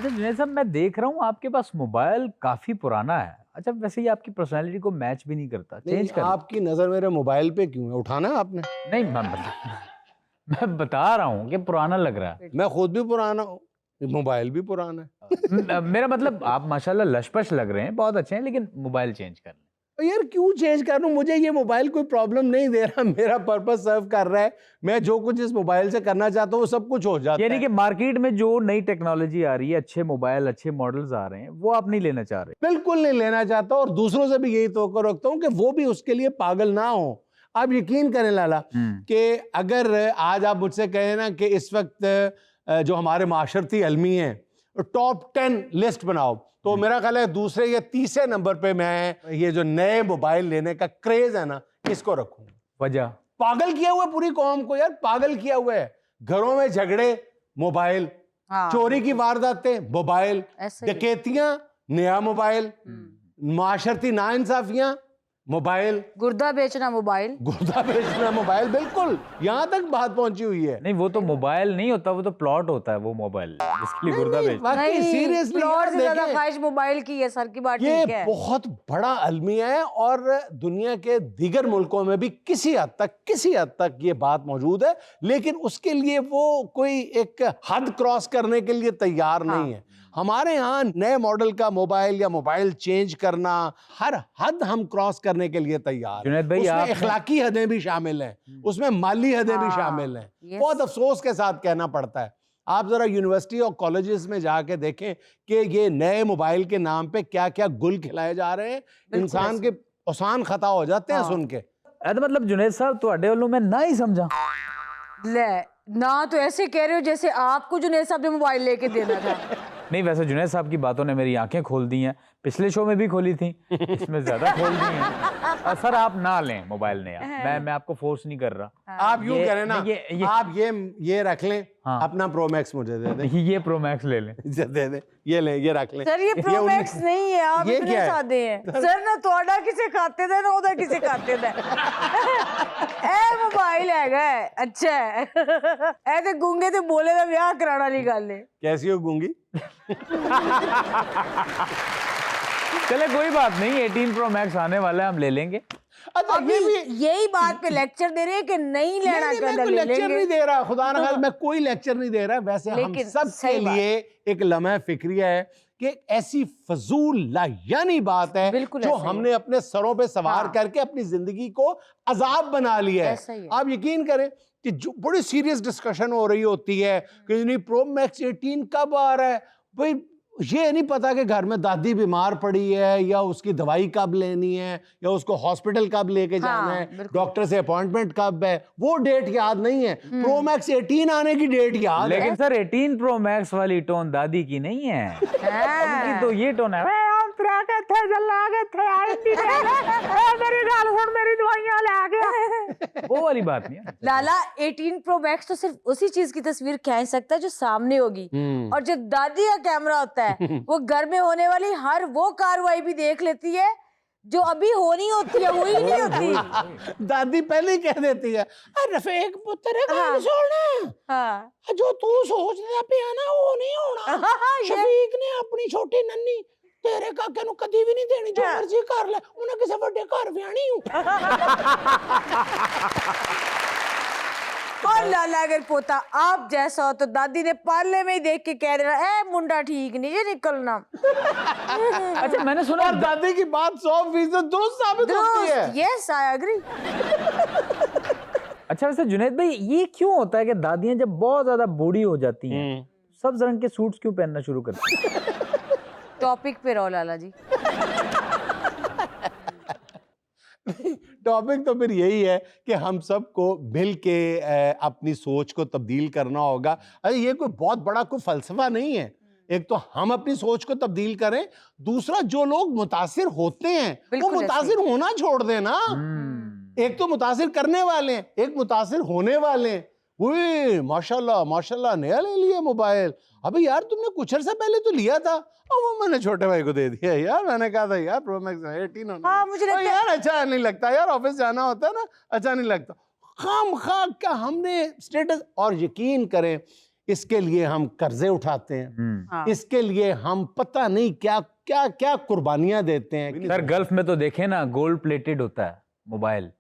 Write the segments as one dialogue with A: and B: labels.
A: अच्छा जुनैद साहब, मैं देख रहा हूँ आपके पास मोबाइल काफी पुराना है। अच्छा वैसे ये आपकी पर्सनैलिटी को मैच भी नहीं करता, चेंज कर।
B: आपकी नजर मेरे मोबाइल पे क्यों है? उठाना है आपने?
A: नहीं मैं बता रहा हूँ कि पुराना लग रहा है।
B: मैं खुद भी पुराना हूँ, मोबाइल भी पुराना है।
A: मेरा मतलब आप माशाल्लाह लशपश लग रहे हैं, बहुत अच्छे हैं, लेकिन मोबाइल चेंज कर लें।
B: यार क्यों चेंज करूं? मुझे ये मोबाइल कोई प्रॉब्लम नहीं दे रहा, मेरा पर्पस सर्व कर रहा है। मैं जो कुछ इस मोबाइल से करना चाहता हूँ वो सब कुछ हो जाता
A: यानी
B: है।
A: कि मार्केट में जो नई टेक्नोलॉजी आ रही है, अच्छे मोबाइल अच्छे मॉडल्स आ रहे हैं, वो आप नहीं लेना चाह रहे?
B: बिल्कुल नहीं लेना चाहता, और दूसरों से भी यही तवक्को रखता हूँ कि वो भी उसके लिए पागल ना हो। आप यकीन करें लाला कि अगर आज आप मुझसे कहें ना कि इस वक्त जो हमारे माशरती अलमी हैं टॉप 10 लिस्ट बनाओ, तो मेरा ख्याल है दूसरे या तीसरे नंबर पे मैं ये जो नए मोबाइल लेने का क्रेज है ना, इसको रखूं।
A: वजह?
B: पागल किया हुआ है पूरी कौम को यार, पागल किया हुआ है। घरों में झगड़े, मोबाइल। चोरी की वारदातें, मोबाइल। डकैतियां, नया मोबाइल। माशरती नाइंसाफियां, मोबाइल।
C: गुर्दा बेचना मोबाइल।
B: गुर्दा बेचना मोबाइल, बिल्कुल यहां तक बात पहुंची हुई है।
A: नहीं, वो तो मोबाइल नहीं होता, वो तो प्लॉट होता है वो मोबाइल, जिसके लिए गुर्दा बेचते।
B: नहीं, सीरियसली
C: प्लॉट से ज्यादा ख्वाहिश मोबाइल की है सर, की बात ठीक है।
B: ये बहुत बड़ा अलमिया है, और दुनिया के दीगर मुल्कों में भी किसी हद तक ये बात मौजूद है, लेकिन उसके लिए वो कोई एक हद क्रॉस करने के लिए तैयार नहीं है। हमारे यहाँ नए मॉडल का मोबाइल या मोबाइल चेंज करना, हर हद हम क्रॉस करने के लिए तैयार।
A: जुनैद भाई,
B: उसमें अखलाकी हदें भी शामिल हैं, उसमें माली हदें भी शामिल हैं। बहुत अफसोस के साथ कहना पड़ता है। आप जरा यूनिवर्सिटी और कॉलेजेस में जाके देखें कि ये नए मोबाइल के नाम पे क्या क्या गुल खिलाए जा रहे हैं। इंसान के औसान खता हो जाते हैं सुन के।
A: मतलब जुनैद साहब, तुहाडे वालों में ना ही समझा
C: ले ना, तो ऐसे कह रहे हो जैसे आपको जुनैद साहब ने मोबाइल लेके देना था।
A: नहीं, वैसे जुनैद साहब की बातों ने मेरी आंखें खोल दी हैं। पिछले शो में भी खोली थी, इसमें ज्यादा खोल दी हैं। सर आप ना लें मोबाइल नया, मैं आपको फोर्स नहीं कर रहा।
B: आप यूं करें ना, आप ये रख लें। हाँ। अपना प्रो मैक्स मुझे दे दें।
A: ये प्रो मैक्स ले लें।
B: दे दे, ये ले, ये रख लें।
C: सर ये प्रो मैक्स नहीं है, आप इतने सादे हैं सर। ना तोड़ा किसे खाते थे, ना उधर किसे खाते थे। ए मोबाइल है अच्छा है। ऐसे गूंगे तो बोले तो ब्याह कराना नहीं गल है।
B: कैसी हो गूंगी?
A: चले कोई बात नहीं, 18 प्रो मैक्स आने वाला है, हम ले लेंगे।
B: अच्छा,
C: यही बात पे लेक्चर दे रहे हैं कि नहीं लेना।
B: मैं कोई लेक्चर नहीं दे रहा, खुदा ना खाए, मैं कोई लेक्चर नहीं दे रहा। वैसे हम सब के लिए एक लम्हा फिक्रिया है कि ऐसी फजूल लायानी बात है जो हमने अपने सरों पे सवार करके अपनी जिंदगी को अजाब बना लिया है। आप यकीन करें कि जो बड़ी सीरियस डिस्कशन हो रही होती है कि नहीं प्रो मैक्स 18 कब आ रहा है, भाई ये नहीं पता कि घर में दादी बीमार पड़ी है या उसकी दवाई कब लेनी है या उसको हॉस्पिटल कब लेके जाना है, डॉक्टर से अपॉइंटमेंट कब है, वो डेट याद नहीं है। प्रो मैक्स 18 आने की डेट याद है।
A: लेकिन सर 18 प्रो मैक्स वाली टोन दादी की नहीं है, उनकी तो ये टोन है। वो वाली बात नहीं है
C: लाला। 18 प्रो मैक्स तो सिर्फ उसी चीज की तस्वीर खींच सकता है जो सामने होगी, और जो दादी का कैमरा होता है वो घर में होने वाली हर वो कार्रवाई भी देख लेती है जो अभी होनी होती है, वही नहीं होती।
B: दादी पहले ही कह देती है, रफीक पुत्र जो तू सोचदा पिया ना वो नहीं होना। शफीक ने अपनी छोटी नन्नी तेरे काके नु कदी भी नहीं देनी, जो मर्जी कर ले, उन्हें किसी बड़े घर व्याणी हूं।
C: और लाला अगर पोता आप जैसा हो तो दादी ने पार्ले में ही देख के कह देना, ए मुंडा ठीक नहीं ये निकलना।
A: अच्छा मैंने सुना
B: दादी की बात 100% दुरुस्त साबित होती है।
C: Yes I agree.
A: अच्छा वैसे जुनैद भाई, ये क्यों होता है कि दादियां जब बहुत ज्यादा बूढ़ी हो जाती हैं सब रंग के सूट्स क्यों पहनना शुरू करती हैं?
C: टॉपिक पे रहो लाला जी।
B: टॉपिक तो फिर यही है कि हम सबको मिल के अपनी सोच को तब्दील करना होगा। अरे ये कोई बहुत बड़ा कोई फलसफा नहीं है। एक तो हम अपनी सोच को तब्दील करें, दूसरा जो लोग मुतासिर होते हैं वो मुतासिर होना छोड़ दें ना। एक तो मुतासिर करने वाले हैं, एक मुतासिर होने वाले हैं। माशाल्लाह माशाल्लाह नया ले लिया मोबाइल। अबे यार तुमने कुछ अर्सा पहले तो लिया था, और वो मैंने छोटे भाई को दे दिया। यार मैंने कहा था यार प्रो मैक्स 18 होना।
C: हाँ, मुझे लगता
B: यार अच्छा नहीं लगता यार, ऑफिस जाना होता है ना, अच्छा नहीं लगता। खाम खा क्या हमने स्टेटस। और यकीन करें इसके लिए हम कर्जे उठाते हैं, इसके लिए हम पता नहीं क्या क्या क्या कुर्बानियां देते हैं।
A: सर गल्फ में तो देखें ना, गोल्ड प्लेटेड होता है मोबाइल,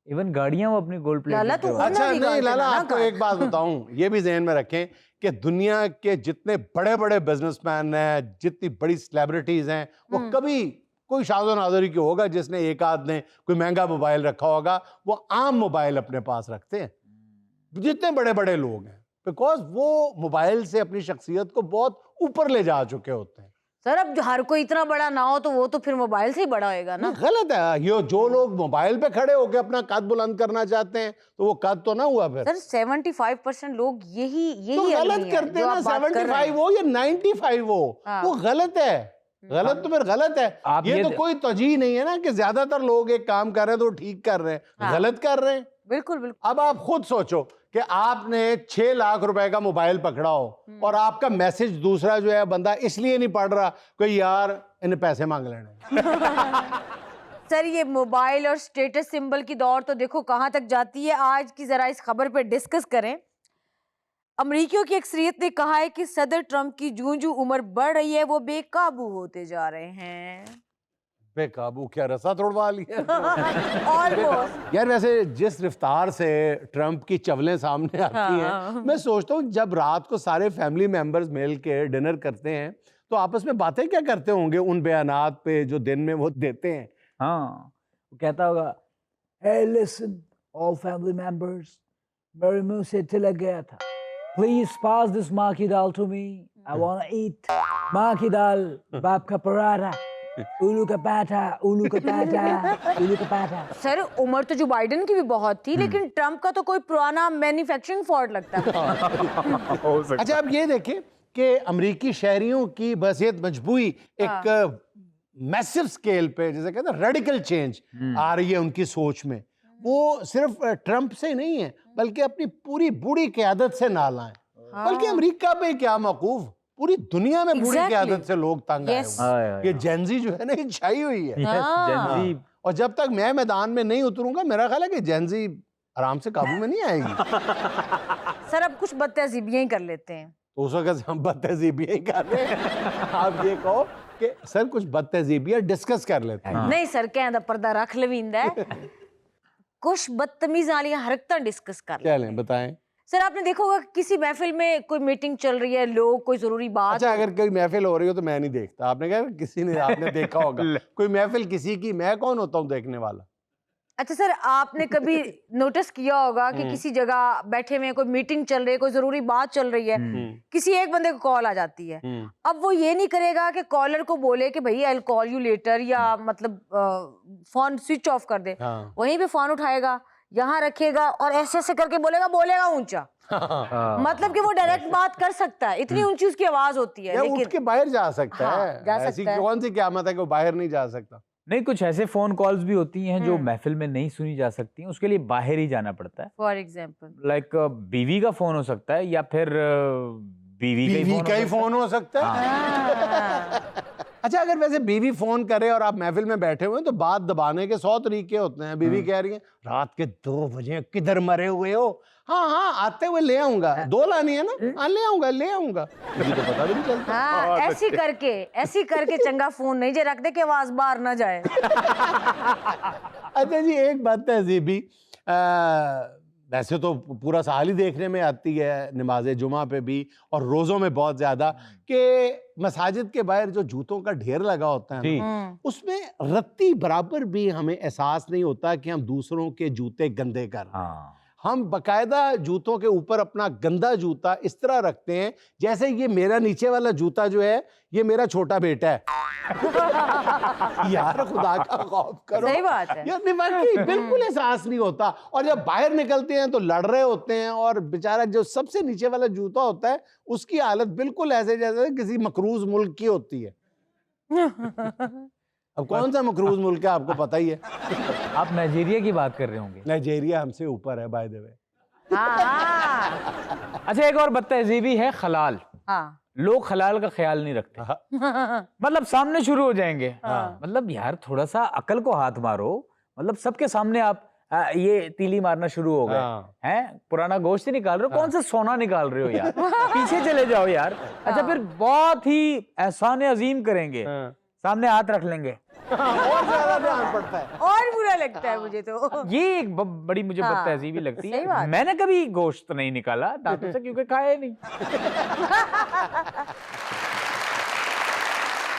A: इवन गाड़ियां वो अपनी गोल्ड प्लेटेड।
B: अच्छा नहीं लाला, आपको एक बात बताऊं, ये भी ज़हन में रखें कि दुनिया के जितने बड़े बड़े बिजनेसमैन हैं, जितनी बड़ी सेलिब्रिटीज हैं, वो कभी कोई शाज़ो नाज़री की होगा जिसने एक आध ने कोई महंगा मोबाइल रखा होगा। वो आम मोबाइल अपने पास रखते हैं जितने बड़े बड़े लोग हैं, बिकॉज वो मोबाइल से अपनी शख्सियत को बहुत ऊपर ले जा चुके होते हैं।
C: सर अब हर कोई इतना बड़ा ना हो तो वो तो फिर मोबाइल से ही बड़ा होएगा ना।
B: गलत है ये, जो लोग मोबाइल पे खड़े होकर अपना कद बुलंद करना चाहते हैं तो वो कद तो ना हुआ फिर।
C: सर 75% लोग यही
B: तो गलत करते हैं ना, 75 हो या 95 हो, वो गलत है। गलत तो फिर गलत है। ये तो कोई तजीह नहीं है ना कि ज्यादातर लोग एक काम कर रहे हैं तो ठीक कर रहे हैं, गलत कर रहे हैं।
C: बिल्कुल बिल्कुल।
B: अब आप खुद सोचो कि आपने 6 लाख रुपए का मोबाइल पकड़ा हो और आपका मैसेज दूसरा जो है बंदा इसलिए नहीं पढ़ रहा कोई यार इन्हें पैसे मांग लेने।
C: सर ये मोबाइल और स्टेटस सिंबल की दौड़ तो देखो कहां तक जाती है। आज की जरा इस खबर पे डिस्कस करें। अमरीकियों की अक्सरियत ने कहा है कि सदर ट्रंप की जूं-जूं उम्र बढ़ रही है वो बेकाबू होते जा रहे हैं।
B: बेकाबू क्या, रसा तोड़वा लिया?
C: ऑलमोस्ट।
B: यार वैसे जिस रफ्तार से ट्रंप की चवलें सामने आती हैं, मैं सोचता हूँ जब रात को सारे फैमिली मेंबर्स मिल के डिनर करते हैं तो आपस में बातें क्या करते होंगे उन बयानात पे जो दिन में वो देते हैं।
A: हाँ, वो कहता होगा, hey listen all family members, मेरे मुंह से तिलक गया था, please pass this माँ की दाल to me, I wanna eat माँ की दाल, बाप का पराठा, उल्लू का पाठा, उल्लू का पाठा, उल्लू का पाठा। सर
C: उम्र तो जो बाइडेन की भी बहुत थी, लेकिन ट्रंप का तो कोई पुराना मैन्युफैक्चरिंग फॉल्ट लगता है।
B: अच्छा अब ये देखें कि अमेरिकी शहरियों की बहसियत मजबूरी एक मैसिव स्केल पे, जैसे कहते हैं रेडिकल चेंज आ रही है उनकी सोच में। वो सिर्फ ट्रंप से नहीं है बल्कि अपनी पूरी बूढ़ी क़यादत से नाला है। बल्कि अमेरिका पे क्या मौकूफ, पूरी दुनिया में बूढ़ी क़यादत से लोग तंग आए हुए हैं। ये जेनजी जो है ना, ये छाई हुई है जेनजी। और जब तक मैं मैदान में नहीं उतरूंगा मेरा ख्याल है कि जेनजी आराम से काबू में नहीं आएगी।
C: सर अब कुछ बदतहजीबियां ही कर लेते हैं।
B: तो उस वक्त हम बदतहजीबियां ही कर रहे हैं। आप ये कहो कि सर कुछ बदतहजीबियां डिस्कस कर लेते हैं।
C: नहीं सर कहंदा पर्दा रख लवींदा है। कुछ बदतमीज वाली हरकतें डिस्कस कर
B: क्या लें बताएं।
C: सर आपने देखा होगा किसी महफिल में कोई मीटिंग चल रही है, लोग कोई जरूरी बात।
B: अच्छा अगर कोई महफिल हो रही हो तो मैं नहीं देखता, आपने कहा किसी ने, आपने देखा होगा कोई महफिल किसी की, मैं कौन होता हूँ देखने वाला।
C: अच्छा सर आपने कभी नोटिस किया होगा कि किसी जगह बैठे हुए कोई मीटिंग चल रही है, कोई जरूरी बात चल रही है, किसी एक बंदे को कॉल आ जाती है, अब वो ये नहीं करेगा कि कॉलर को बोले कि भाई I will call you later, या मतलब फोन स्विच ऑफ कर दे। वहीं पे फोन उठाएगा, यहाँ रखेगा और ऐसे ऐसे करके बोलेगा ऊंचा। मतलब कि वो डायरेक्ट बात कर सकता है, इतनी ऊंची उसकी आवाज होती है, लेकिन
B: उठ के बाहर जा सकता है। ऐसी कौन सी क़यामत है कि वो बाहर नहीं जा सकता।
A: नहीं, कुछ ऐसे फोन कॉल्स भी होती हैं जो महफिल में नहीं सुनी जा सकती हैं, उसके लिए बाहर ही जाना पड़ता है।
C: फॉर एग्जाम्पल
A: लाइक बीवी का फोन हो सकता है या फिर बीवी
B: का ही फोन हो सकता है। अच्छा अगर वैसे बीवी फोन करे और आप महफिल में बैठे हुए हैं तो बात दबाने के 100 तरीके होते हैं। बीवी कह रही है रात के 2 बजे किधर मरे हुए हो? हाँ आते हुए ले आऊंगा। 2 लानी है ना? हाँ ले आऊंगा। मुझे तो पता भी नहीं चलता।
C: हाँ, ऐसी करके चंगा फोन नहीं जे रख दे कि आवाज बाहर ना जाए।
B: अच्छा जी एक बात है जीबी, वैसे तो पूरा साल ही देखने में आती है नमाज जुमा पे भी और रोज़ों में बहुत ज़्यादा, कि मसाजिद के बाहर जो जूतों का ढेर लगा होता है ना, उसमें रत्ती बराबर भी हमें एहसास नहीं होता कि हम दूसरों के जूते गंदे कर रहे हैं। हम बकायदा जूतों के ऊपर अपना गंदा जूता इस तरह रखते हैं जैसे ये मेरा नीचे वाला जूता जो है ये मेरा छोटा बेटा है। यार खुदा का खौफ करो।
C: सही बात है।
B: ये वाकई बिल्कुल एहसास नहीं होता। और जब बाहर निकलते हैं तो लड़ रहे होते हैं और बेचारा जो सबसे नीचे वाला जूता होता है उसकी हालत बिल्कुल ऐसे जैसे किसी मकरूज मुल्क की होती है। अब कौन सा मकरूज मुल्क है आपको पता ही है।
A: आप नाइजीरिया की बात कर रहे होंगे।
B: नाइजीरिया हमसे ऊपर है बाय द वे।
A: अच्छा एक और बदतहजीबी है खलाल। लोग खलाल का ख्याल नहीं रखते। मतलब सामने शुरू हो जाएंगे। मतलब यार थोड़ा सा अकल को हाथ मारो। मतलब सबके सामने आप ये तीली मारना शुरू हो गए हैं, पुराना गोश्त ही निकाल रहे हो, कौन सा सोना निकाल रहे हो यार, पीछे चले जाओ यार। अच्छा फिर बहुत ही एहसान अजीम करेंगे, सामने हाथ रख लेंगे,
B: और ज्यादा ध्यान पड़ता है,
C: और बुरा लगता है मुझे तो।
A: ये एक बड़ी मुझे बदतहजीबी लगती है। मैंने कभी गोश्त नहीं निकाला दांतों से क्योंकि खाया ही नहीं।